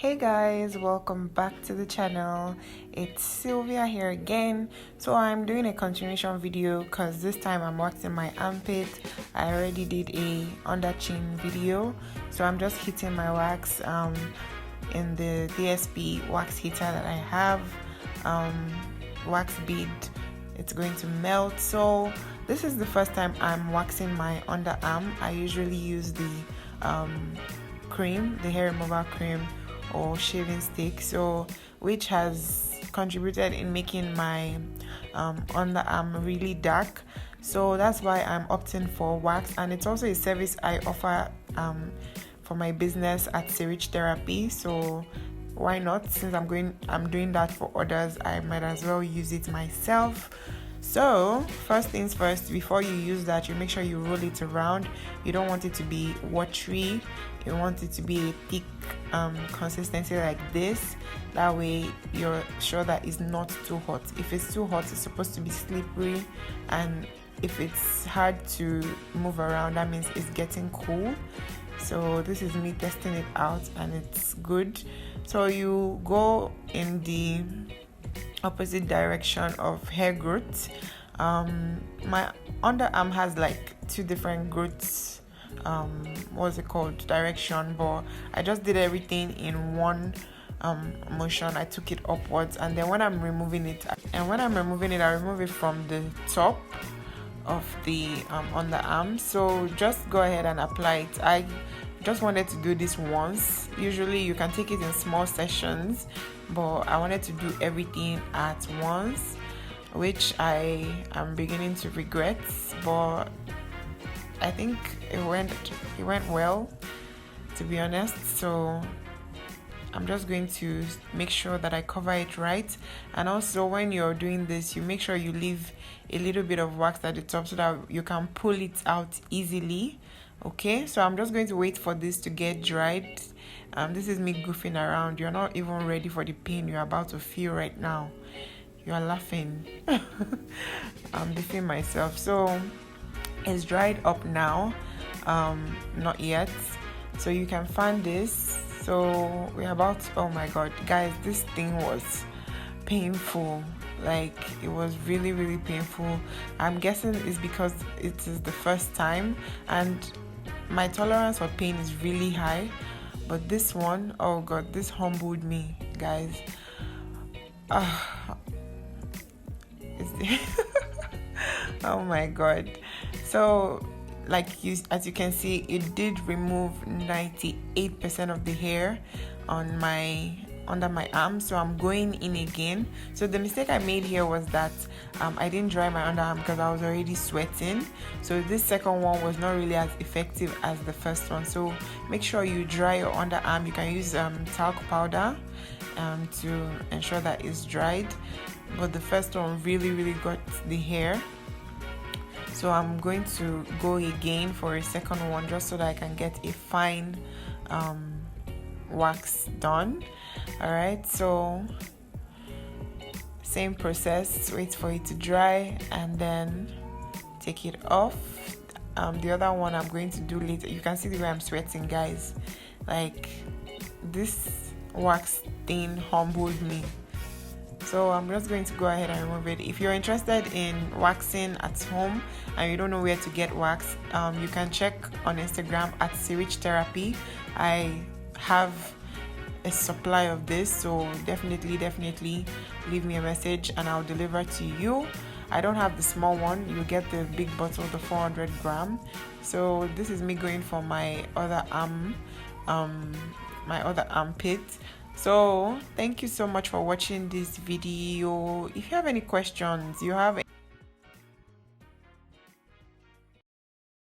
Hey guys, welcome back to the channel. It's Sylvia here again. So I'm doing a continuation video because this time I'm waxing my armpit. I already did a under chin video, so I'm just heating my wax in the DSP wax heater that I have. Wax bead, it's going to melt. So this is the first time I'm waxing my underarm. I usually use the cream, the hair remover cream or shaving stick, so which has contributed in making my underarm really dark. So that's why I'm opting for wax, and it's also a service I offer for my business at Serich Therapy. So why not? Since I'm doing that for others, I might as well use it myself. So first things first, before you use that, you make sure you roll it around. You don't want it to be watery. You want it to be a thick consistency like this. That way you're sure that it's not too hot. If it's too hot, it's supposed to be slippery, and if it's hard to move around, that means it's getting cool. So this is me testing it out, and it's good. So you go in the opposite direction of hair growth. My underarm has like two different growths, what's it called, direction, but I just did everything in one motion. I took it upwards, and then when I'm removing it, I remove it from the top of the underarm. So just go ahead and apply it. I just wanted to do this once. Usually you can take it in small sessions, but I wanted to do everything at once, which I am beginning to regret, but I think it went well, to be honest. So I'm just going to make sure that I cover it right. And also, when you're doing this, you make sure you leave a little bit of wax at the top so that you can pull it out easily. Okay, so I'm just going to wait for this to get dried. This is me goofing around. You're not even ready for the pain you're about to feel right now. You are laughing. I'm beefing myself. So it's dried up now. Not yet. So you can fan this. So we're about, oh my god, guys, this thing was painful. Like, it was really, really painful. I'm guessing it's because it is the first time, and my tolerance for pain is really high. But this one, oh god, this humbled me, guys. Oh my god. So as you can see, it did remove 98% of the hair under my arm. So I'm going in again. So the mistake I made here was that I didn't dry my underarm because I was already sweating. So this second one was not really as effective as the first one. So make sure you dry your underarm. You can use talc powder to ensure that it's dried. But the first one really got the hair. So I'm going to go again for a second one just so that I can get a fine wax done. Alright, so same process, wait for it to dry and then take it off. The other one I'm going to do later. You can see the way I'm sweating, guys. Like, this wax thing humbled me. So I'm just going to go ahead and remove it. If you're interested in waxing at home and you don't know where to get wax, you can check on Instagram at Serich Therapy. I have a supply of this, so definitely leave me a message and I'll deliver to you. I don't have the small one. You get the big bottle, the 400 gram. So this is me going for my other arm, my other armpit. So thank you so much for watching this video. If you have any questions,